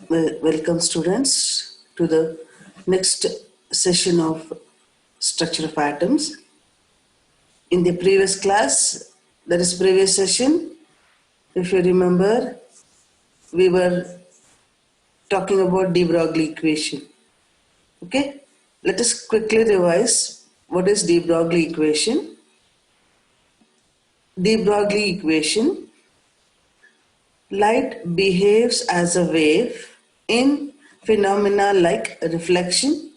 Welcome students to the next session of structure of atoms. In the previous class, that is previous session, if you remember, we were talking about de Broglie equation. Okay, let us quickly revise what is de Broglie equation. De Broglie equation: light behaves as a wave in phenomena like reflection,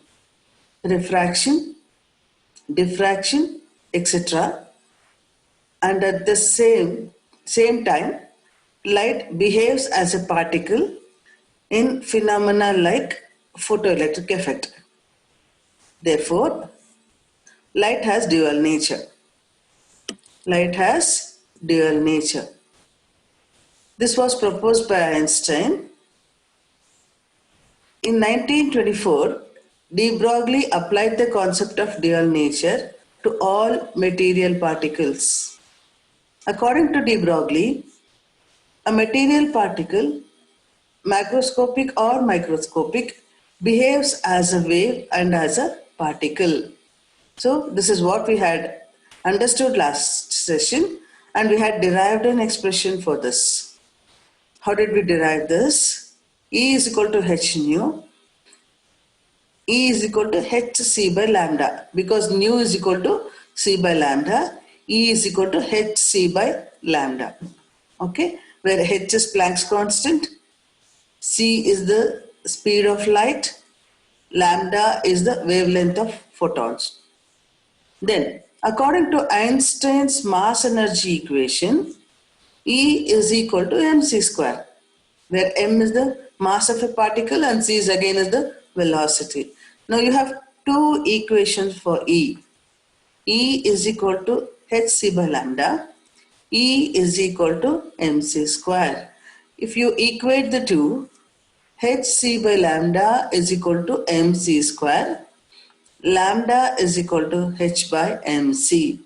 refraction, diffraction, etc. And at the same time, light behaves as a particle in phenomena like photoelectric effect. Therefore, light has dual nature. Light has dual nature. This was proposed by Einstein. In 1924, de Broglie applied the concept of dual nature to all material particles. According to de Broglie, a material particle, macroscopic or microscopic, behaves as a wave and as a particle. So this is what we had understood last session, and we had derived an expression for this. How did we derive this? E is equal to h nu. E is equal to hc by lambda, because nu is equal to c by lambda. E is equal to hc by lambda. Okay, where h is Planck's constant, c is the speed of light, lambda is the wavelength of photons. Then, according to Einstein's mass energy equation, E is equal to mc square, where m is the mass of a particle and c is again is the velocity. Now you have two equations for E. E is equal to hc by lambda. E is equal to mc square. If you equate the two, hc by lambda is equal to mc square. Lambda is equal to h by mc,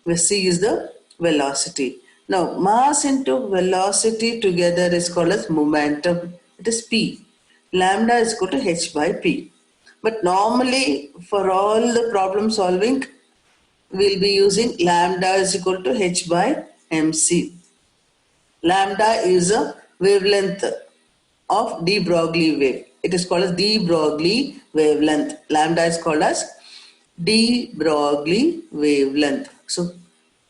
where c is the velocity. Now, mass into velocity together is called as momentum. It is p. Lambda is equal to h by p. But normally, for all the problem solving, we'll be using lambda is equal to h by mc. Lambda is a wavelength of de Broglie wave. It is called as de Broglie wavelength. Lambda is called as de Broglie wavelength. So,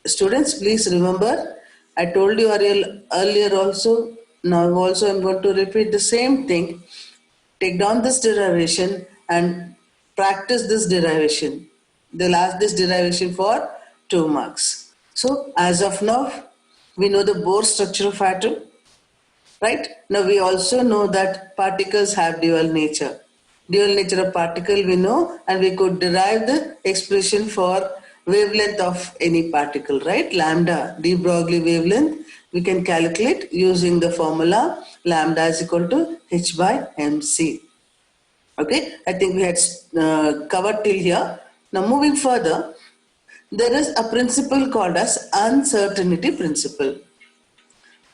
students, please remember, I told you earlier also, now also I'm going to repeat the same thing. Take down this derivation and practice this derivation. They'll ask this derivation for 2 marks. So, as of now, we know the Bohr structure of atom. Right? Now we also know that particles have dual nature. Dual nature of particle we know, and we could derive the expression for wavelength of any particle, right? Lambda, de Broglie wavelength, we can calculate using the formula lambda is equal to h by mc. Okay, I think we had covered till here. Now moving further, there is a principle called as uncertainty principle.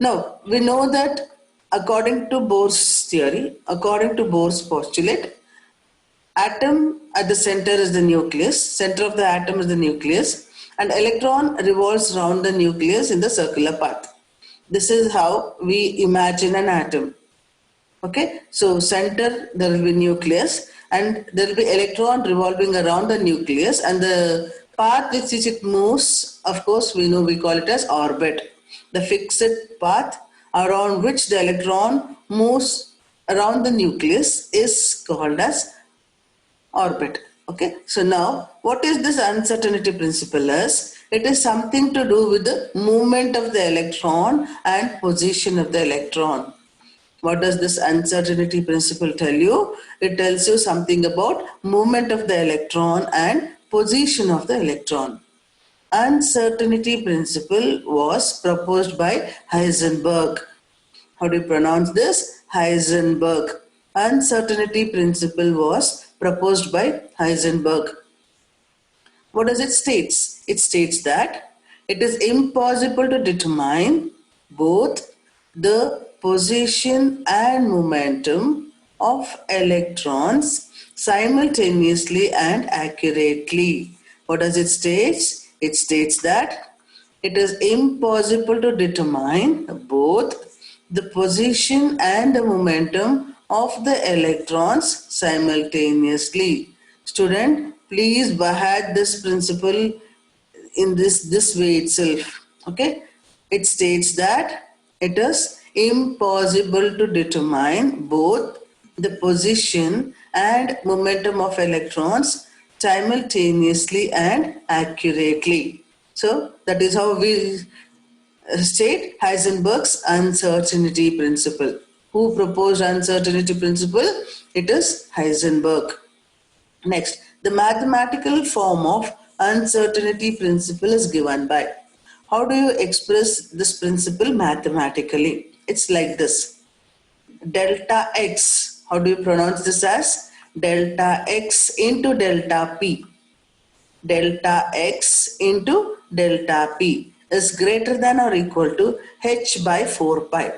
Now, we know that according to Bohr's theory, according to Bohr's postulate, atom at the center is the nucleus, center of the atom is the nucleus, and electron revolves around the nucleus in the circular path. This is how we imagine an atom. Okay, so center there will be nucleus, and there will be electron revolving around the nucleus, and the path with which it moves, of course, we know we call it as orbit. The fixed path around which the electron moves around the nucleus is called as orbit. Okay, so now what is this uncertainty principle is? It is something to do with the movement of the electron and position of the electron. What does this uncertainty principle tell you? It tells you something about movement of the electron and position of the electron. Uncertainty principle was proposed by Heisenberg. How do you pronounce this? Heisenberg. Uncertainty principle was proposed by Heisenberg. What does it state? It states that it is impossible to determine both the position and momentum of electrons simultaneously and accurately. What does it state? It states that it is impossible to determine both the position and the momentum of the electrons simultaneously. Student, please behead this principle in this way itself. Okay, it states that it is impossible to determine both the position and momentum of electrons simultaneously and accurately. So that is how we state Heisenberg's uncertainty principle. Who proposed uncertainty principle? It is Heisenberg. Next, the mathematical form of uncertainty principle is given by. How do you express this principle mathematically? It's like this. Delta x. How do you pronounce this as? Delta x into delta p. Delta x into delta p is greater than or equal to h by 4 pi.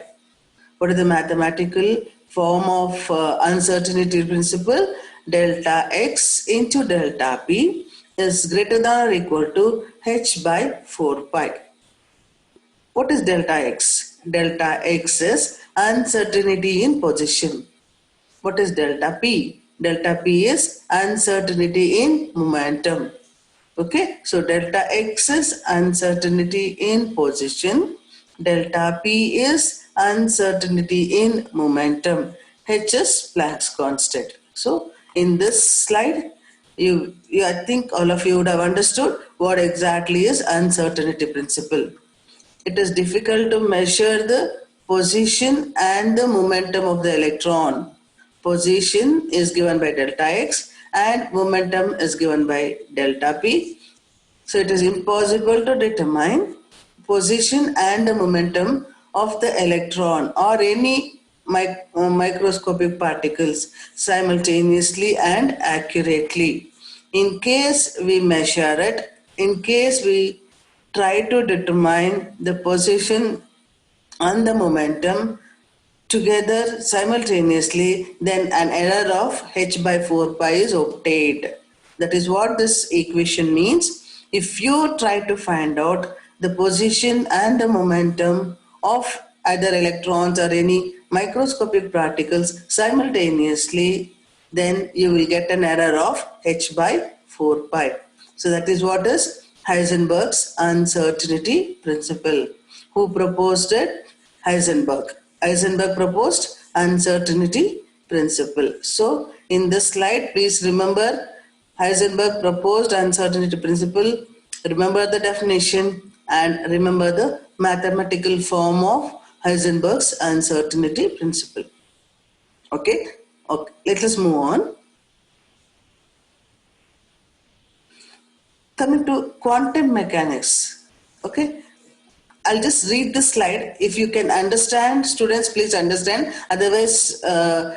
What is the mathematical form of uncertainty principle? Delta x into delta p is greater than or equal to h by 4 pi. What is delta x? Delta x is uncertainty in position. What is delta p? Delta p is uncertainty in momentum. Okay, so delta x is uncertainty in position. Delta p is uncertainty in momentum. H is Planck's constant. So in this slide, I think all of you would have understood what exactly is uncertainty principle. It is difficult to measure the position and the momentum of the electron. Position is given by delta x and momentum is given by delta p. So it is impossible to determine position and the momentum of the electron or any microscopic particles simultaneously and accurately. In case we measure it, in case we try to determine the position and the momentum together simultaneously, then an error of h by 4 pi is obtained. That is what this equation means. If you try to find out the position and the momentum of either electrons or any microscopic particles simultaneously, then you will get an error of h by 4 pi. So that is what is Heisenberg's uncertainty principle. Who proposed it? Heisenberg. Heisenberg proposed uncertainty principle. So in this slide, please remember Heisenberg proposed uncertainty principle. Remember the definition and remember the mathematical form of Heisenberg's uncertainty principle. Okay? Okay. Let us move on. Coming to quantum mechanics. Okay? I'll just read the slide. If you can understand, students, please understand. Otherwise,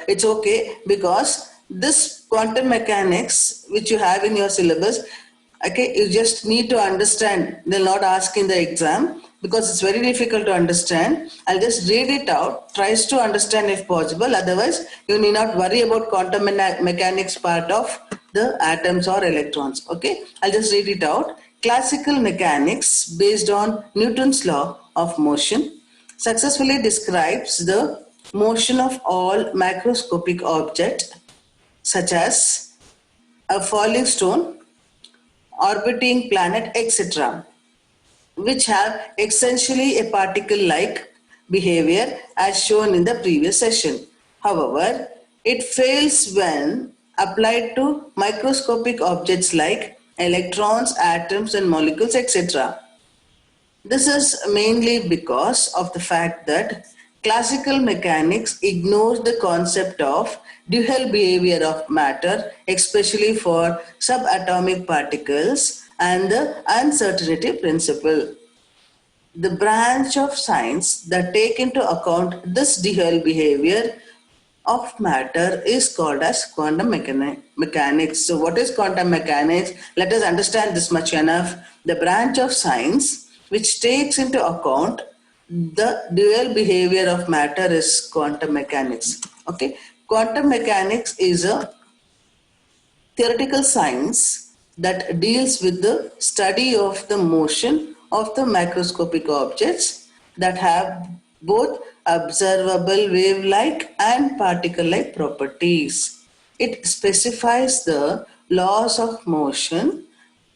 it's okay, because this quantum mechanics, which you have in your syllabus, okay, you just need to understand. They'll not ask in the exam because it's very difficult to understand. I'll just read it out. Tries to understand if possible. Otherwise, you need not worry about quantum mechanics part of the atoms or electrons. Okay, I'll just read it out. Classical mechanics, based on Newton's law of motion, successfully describes the motion of all macroscopic objects, such as a falling stone, orbiting planet, etc., which have essentially a particle-like behavior as shown in the previous session. However, it fails when applied to microscopic objects like electrons, atoms, and molecules, etc. This is mainly because of the fact that classical mechanics ignores the concept of dual behavior of matter, especially for subatomic particles, and the uncertainty principle. The branch of science that take into account this dual behavior of matter is called as quantum mechanics. So what is quantum mechanics? Let us understand this much enough. The branch of science which takes into account the dual behavior of matter is quantum mechanics. Okay, quantum mechanics is a theoretical science that deals with the study of the motion of the macroscopic objects that have both observable wave-like and particle-like properties. It specifies the laws of motion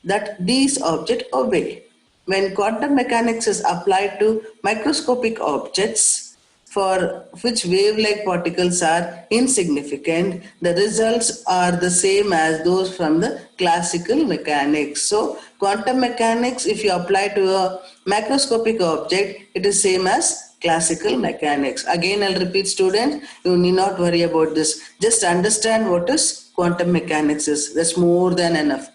that these objects obey. When quantum mechanics is applied to microscopic objects, for which wave-like particles are insignificant, the results are the same as those from the classical mechanics. So, quantum mechanics, if you apply to a macroscopic object, it is same as classical mechanics. Again, I'll repeat, students, you need not worry about this. Just understand what is quantum mechanics is. That's more than enough.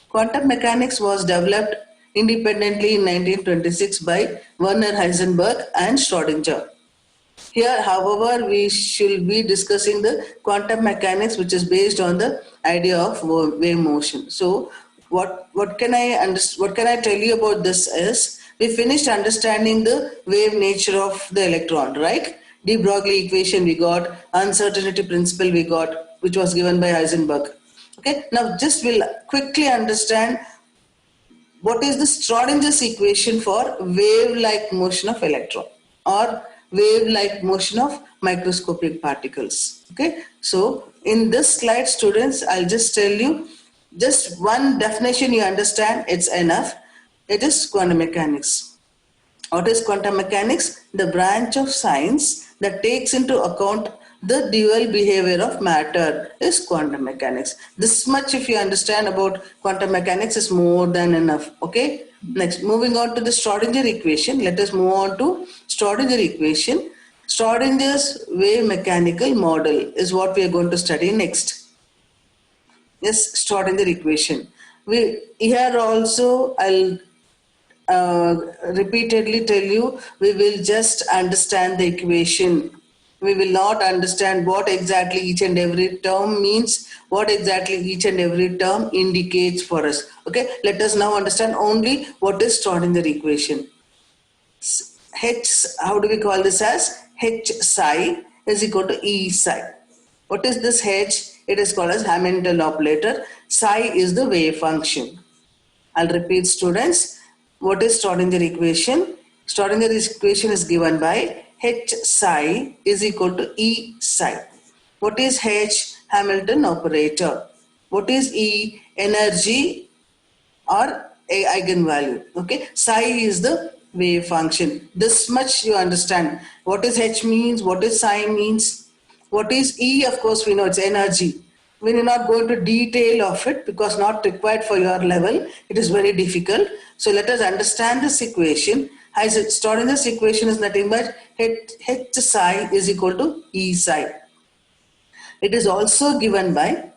Quantum mechanics was developed independently in 1926 by Werner Heisenberg and Schrödinger. Here, however, we should be discussing the quantum mechanics, which is based on the idea of wave motion. So, what can I tell you about this is we finished understanding the wave nature of the electron, right? De Broglie equation we got, uncertainty principle we got, which was given by Heisenberg. Okay, now just we'll quickly understand what is the Schrodinger's equation for wave-like motion of electron or wave-like motion of microscopic particles. Okay, so in this slide, students, I'll just tell you just one definition you understand, it's enough. It is quantum mechanics. What is quantum mechanics? The branch of science that takes into account the dual behavior of matter is quantum mechanics. This much, if you understand about quantum mechanics, is more than enough. Okay. Next, moving on to the Schrodinger equation. Let us move on to Schrodinger equation. Schrodinger's wave mechanical model is what we are going to study next. Yes, Schrodinger equation. We here also I'll repeatedly tell you, we will just understand the equation. We will not understand what exactly each and every term means, what exactly each and every term indicates for us. Okay, let us now understand only what is Schrodinger equation. H, how do we call this as? H psi is equal to E psi. What is this H? It is called as Hamilton operator. Psi is the wave function. I'll repeat, students. What is Schrodinger equation? Schrodinger equation is given by H psi is equal to E psi. What is H? Hamilton operator. What is E? Energy or a eigenvalue. Okay, psi is the wave function. This much you understand. What is H means, what is psi means, what is E, of course we know it's energy. We will not go into detail of it because not required for your level. It is very difficult. So let us understand this equation. As it stored in this equation is nothing but H psi is equal to E psi. It is also given by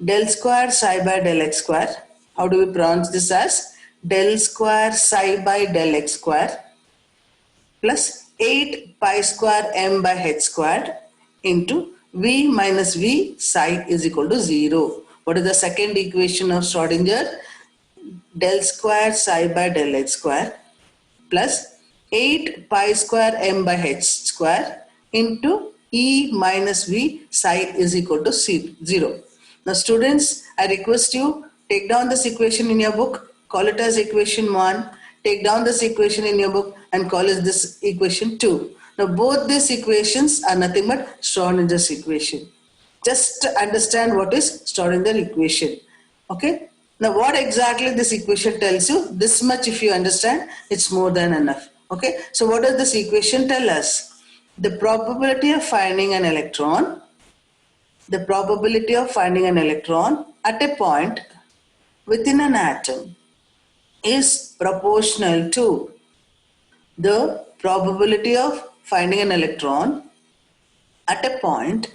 del square psi by del x square. How do we pronounce this as? Del square psi by del x square plus 8 pi square m by h squared into v minus v psi is equal to 0. What is the second equation of Schrodinger? Del square psi by del x square plus 8 pi square m by h square into e minus v psi is equal to 0. Now students, I request you take down this equation in your book, call it as equation 1, take down this equation in your book and call it this equation 2. Now both these equations are nothing but Schrodinger's equation. Just understand what is Schrodinger equation. Okay. Now what exactly this equation tells you, this much if you understand, it's more than enough. Okay. So what does this equation tell us? The probability of finding an electron, at a point within an atom is proportional to the probability of finding an electron at a point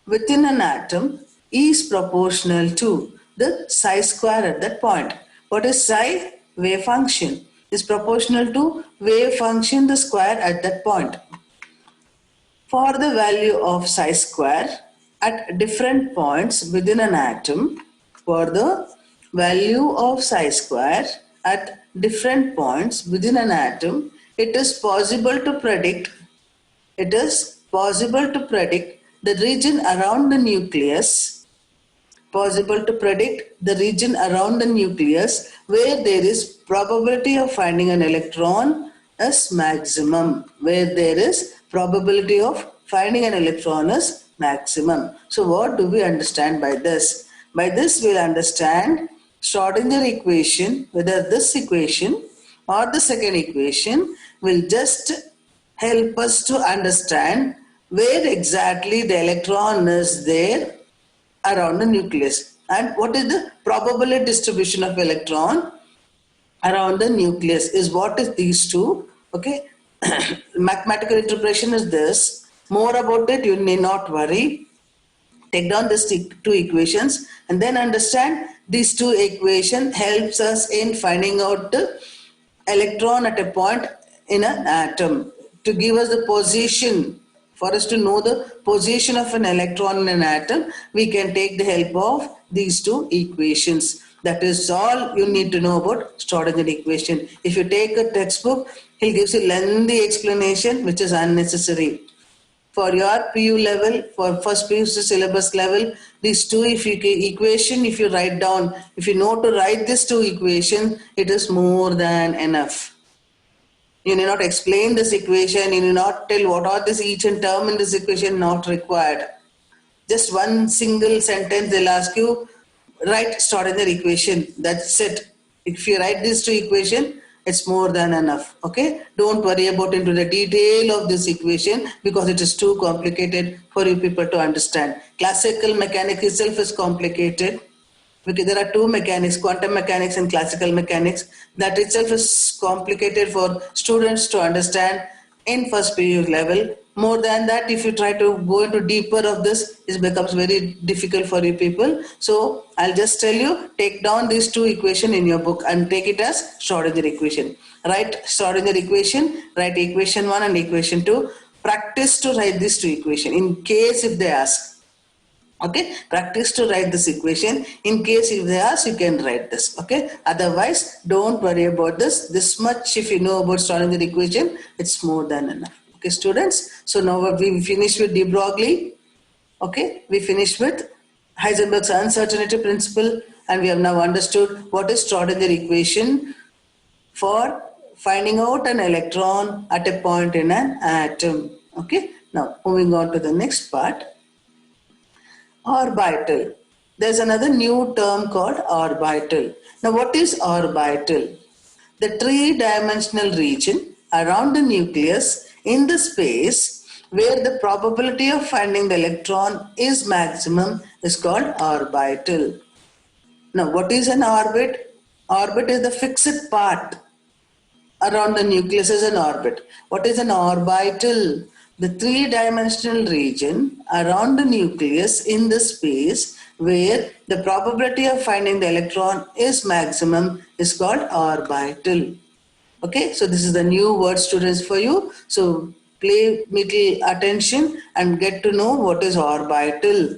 within an atom is proportional to the psi square at that point. What is psi? Wave function is proportional to wave function the square at that point. For the value of psi square at different points within an atom, for the value of psi square at different points within an atom, it is possible to predict the region around the nucleus, where there is probability of finding an electron as maximum, So what do we understand by this? By this we'll understand Schrodinger equation, whether this equation or the second equation will just help us to understand where exactly the electron is there around the nucleus and what is the probability distribution of electron around the nucleus is what is these two. Okay. Mathematical interpretation is this. More about it you need not worry. Take down these two equations and then understand these two equations helps us in finding out the electron at a point in an atom to give us the position. For us to know the position of an electron in an atom, we can take the help of these two equations. That is all you need to know about Schrodinger equation. If you take a textbook, he'll give you lengthy explanation which is unnecessary. For your PU level, for first PU syllabus level, these two if you write down, if you know to write these two equations, it is more than enough. You need not explain this equation, you need not tell what are this each and term in this equation, not required. Just one single sentence they'll ask you, write Schrodinger equation, that's it. If you write these two equation, it's more than enough. Okay, don't worry about into the detail of this equation because it is too complicated for you people to understand. Classical mechanics itself is complicated because there are two mechanics, quantum mechanics and classical mechanics. That itself is complicated for students to understand in first PU level. More than that, if you try to go into deeper of this, it becomes very difficult for you people. So I'll just tell you, take down these two equations in your book and take it as Schrodinger equation. Write Schrodinger equation, write equation 1 and equation 2. Practice to write these two equations in case if they ask. Okay, practice to write this equation. In case if they ask, you can write this. Okay, otherwise, don't worry about this. This much, if you know about Schrodinger equation, it's more than enough. Okay, students. So now we finished with de Broglie. Okay, we finished with Heisenberg's uncertainty principle, and we have now understood what is Schrodinger equation for finding out an electron at a point in an atom. Okay, now moving on to the next part. Orbital. There's another new term called orbital. Now, what is orbital? The three-dimensional region around the nucleus in the space where the probability of finding the electron is maximum is called orbital. Now, what is an orbit? Orbit is the fixed part around the nucleus is an orbit. What is an orbital? The three-dimensional region around the nucleus in the space where the probability of finding the electron is maximum is called orbital. Okay, so this is the new word, students, for you. So pay little attention and get to know what is orbital.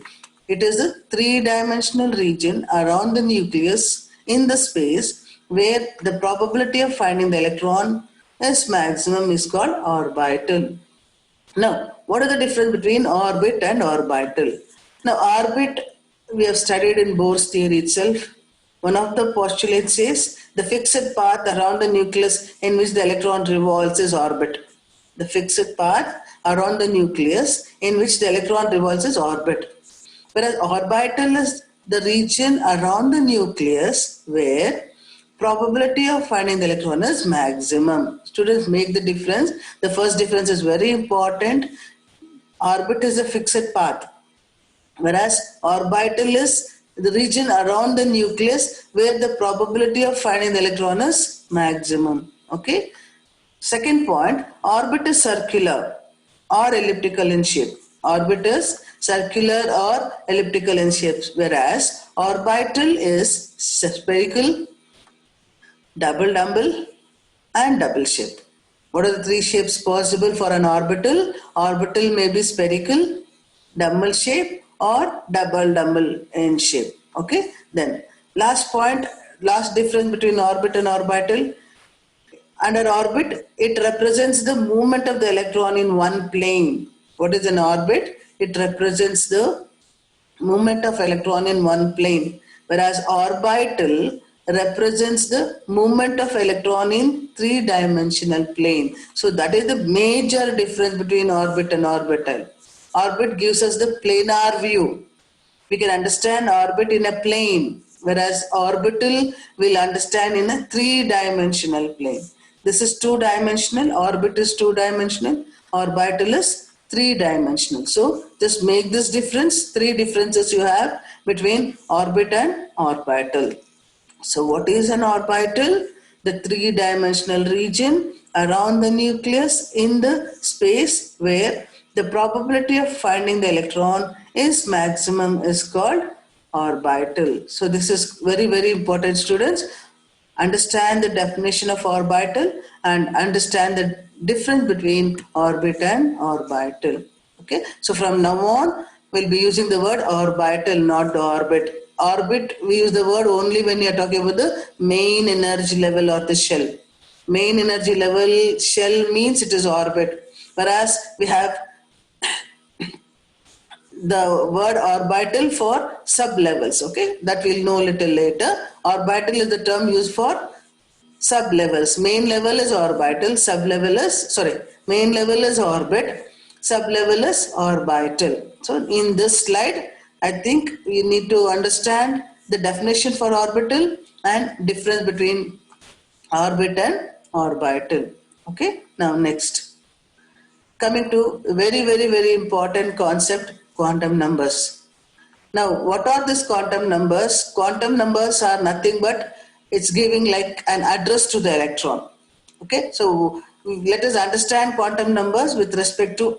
It is a three-dimensional region around the nucleus in the space where the probability of finding the electron is maximum is called orbital. Now, what is the difference between orbit and orbital? Now, orbit we have studied in Bohr's theory itself. One of the postulates says the fixed path around the nucleus in which the electron revolves is orbit. The fixed path around the nucleus in which the electron revolves is orbit. Whereas orbital is the region around the nucleus where probability of finding the electron is maximum. Students, make the difference. The first difference is very important. Orbit is a fixed path, whereas orbital is the region around the nucleus where the probability of finding the electron is maximum. Okay. Second point, orbit is circular or elliptical in shape. Orbit is circular or elliptical in shape, whereas orbital is spherical, double and double shape. What are the three shapes possible for an orbital? Orbital may be spherical, double shape or double in shape. Okay. Then last point, last difference between orbit and orbital. Under orbit, it represents the movement of the electron in one plane. What is an orbit? It represents the movement of electron in one plane, whereas orbital represents the movement of electron in three-dimensional plane. So that is the major difference between orbit and orbital. Orbit gives us the planar view. We can understand orbit in a plane, whereas orbital will understand in a three-dimensional plane. This is two-dimensional, orbit is two-dimensional, orbital is three-dimensional. So just make this difference, three differences you have between orbit and orbital. So what is an orbital? The three-dimensional region around the nucleus in the space where the probability of finding the electron is maximum is called orbital. So this is very, very important, students. Understand the definition of orbital and understand the difference between orbit and orbital. Okay, so from now on, we'll be using the word orbital, not the orbit. Orbit, we use the word only when you are talking about the main energy level or the shell. Main energy level shell means it is orbit, whereas we have the word orbital for sub-levels, okay? That we'll know little later. Orbital is the term used for sub-levels. Main level is orbital, sub-level is, main level is orbit, sub-level is orbital. So in this slide, I think you need to understand the definition for orbital and difference between orbit and orbital. Okay, now next. Coming to very, very, very important concept, quantum numbers. Now, what are these quantum numbers? Quantum numbers are nothing but it's giving like an address to the electron. Okay, so let us understand quantum numbers with respect to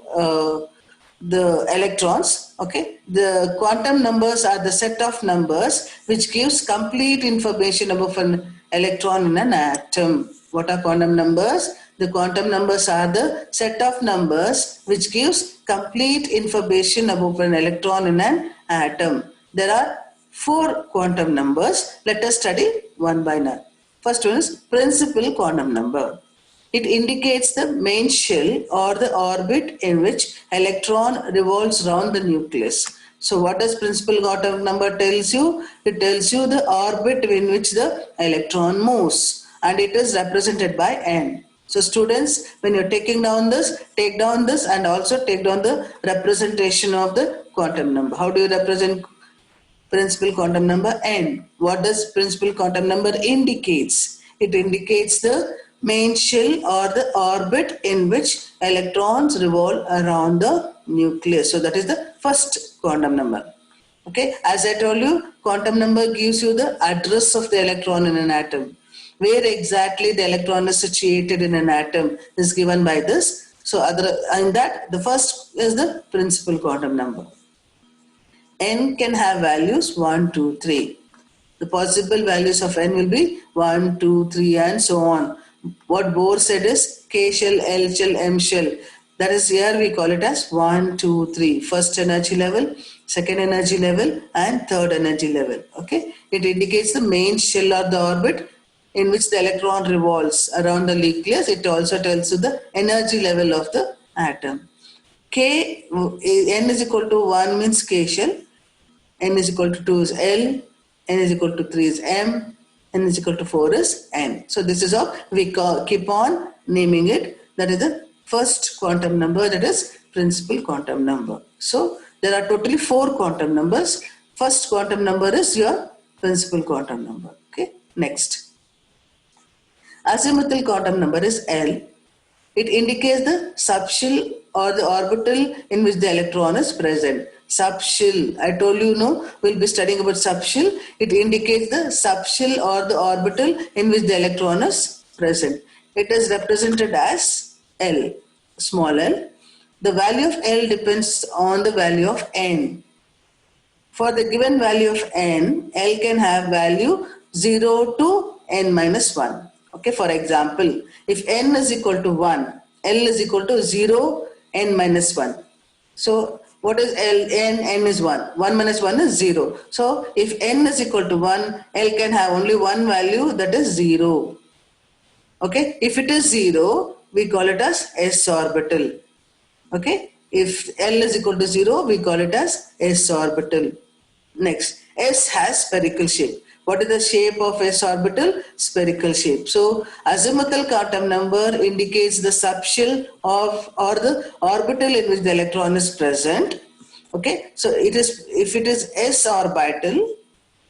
the electrons. Okay, the quantum numbers are the set of numbers which gives complete information about an electron in an atom. What are quantum numbers? The quantum numbers are the set of numbers which gives complete information about an electron in an atom. There are four quantum numbers. Let us study one by one. First one is principal quantum number. It indicates the main shell or the orbit in which electron revolves around the nucleus. So what does principal quantum number tells you? It tells you the orbit in which the electron moves, and it is represented by n. So students, when you're taking down this, take down this and also take down the representation of the quantum number. How do you represent principal quantum number? N. What does principal quantum number indicates? It indicates the main shell or the orbit in which electrons revolve around the nucleus. So that is the first quantum number. Okay, as I told you, quantum number gives you the address of the electron in an atom. Where exactly the electron is situated in an atom is given by this. So in that, the first is the principal quantum number. N can have values 1, 2, 3. The possible values of N will be 1, 2, 3 and so on. What Bohr said is K shell, L shell, M shell. That is, here we call it as 1, 2, 3. First energy level, second energy level and third energy level. Okay. It indicates the main shell or the orbit in which the electron revolves around the nucleus. It also tells you the energy level of the atom. K, N is equal to 1 means K shell, N is equal to 2 is L, N is equal to 3 is M, N is equal to 4 is N. So this is how we keep on naming it. That is the first quantum number, that is principal quantum number. So there are totally four quantum numbers. First quantum number is your principal quantum number. Okay, next. Azimuthal quantum number is L. It indicates the subshell or the orbital in which the electron is present. Subshell, I told you, we'll be studying about subshell. It indicates the subshell or the orbital in which the electron is present. It is represented as L, small l. The value of L depends on the value of N. For the given value of N, L can have value 0 to N minus 1. Okay, for example, if N is equal to 1, L is equal to 0, N minus 1. So, what is L? N is 1. 1 minus 1 is 0. So, if N is equal to 1, L can have only one value, that is 0. Okay, if it is 0, we call it as s orbital. Okay, if L is equal to 0, we call it as s orbital. Next, S has spherical shape. What is the shape of S orbital? Spherical shape. So, azimuthal quantum number indicates the subshell of or the orbital in which the electron is present. Okay, so it is if it is S orbital,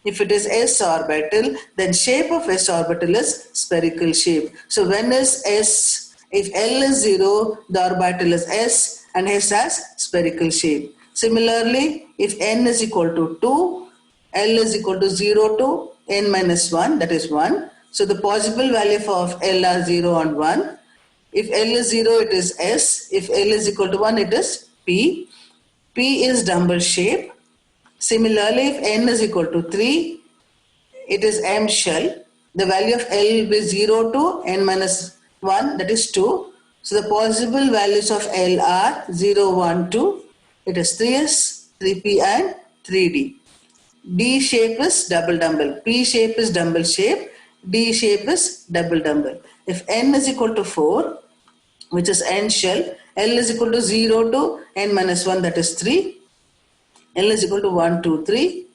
if it is s orbital, then shape of s orbital is spherical shape. So when is s, if L is 0, the orbital is s and s has spherical shape. Similarly, if n is equal to 2, L is equal to 0 to n minus 1, that is 1. So the possible value of L are 0 and 1. If L is 0, it is S. If L is equal to 1, it is P. P is dumbbell shape. Similarly, if n is equal to 3, it is M shell. The value of L will be 0 to n minus 1, that is 2. So the possible values of L are 0, 1, 2. It is 3S, 3P and 3D. D shape is double dumbbell. P shape is dumbbell shape. D shape is double dumbbell. If n is equal to 4, which is n shell, L is equal to 0 to n minus 1, that is 3. L is equal to 1, 2, 3.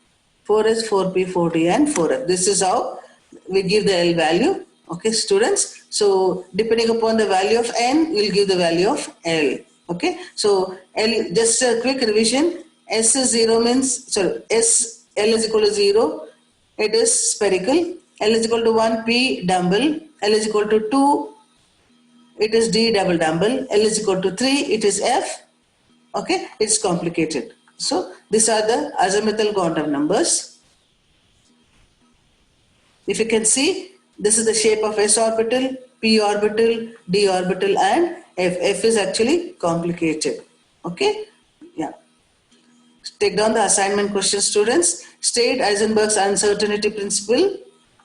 4 is 4P, 4D and 4F. This is how we give the L value. Okay, students. So, depending upon the value of N, we'll give the value of L. Okay, so L, just a quick revision. S is 0 means, sorry, L is equal to 0. It is spherical. L is equal to 1, P dumbbell. L is equal to 2, it is D double dumbbell. L is equal to 3, it is F. Okay, it's complicated. So these are the azimuthal quantum numbers. If you can see, this is the shape of s orbital, p orbital, d orbital and f. F is actually complicated. Okay, yeah. Take down the assignment question, students. State Heisenberg's uncertainty principle.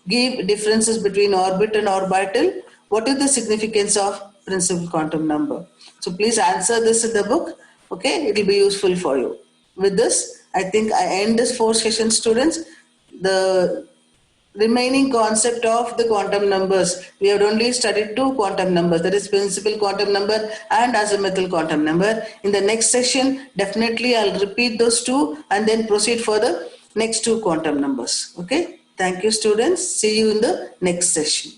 Give differences between orbit and orbital. What is the significance of principal quantum number? So please answer this in the book. Okay, it will be useful for you. With this, I think I end this 4 session, students. The remaining concept of the quantum numbers. We have only studied 2 quantum numbers, that is principal quantum number and azimuthal quantum number. In the next session, definitely I'll repeat those 2 and then proceed for the next 2 quantum numbers. Okay. Thank you, students. See you in the next session.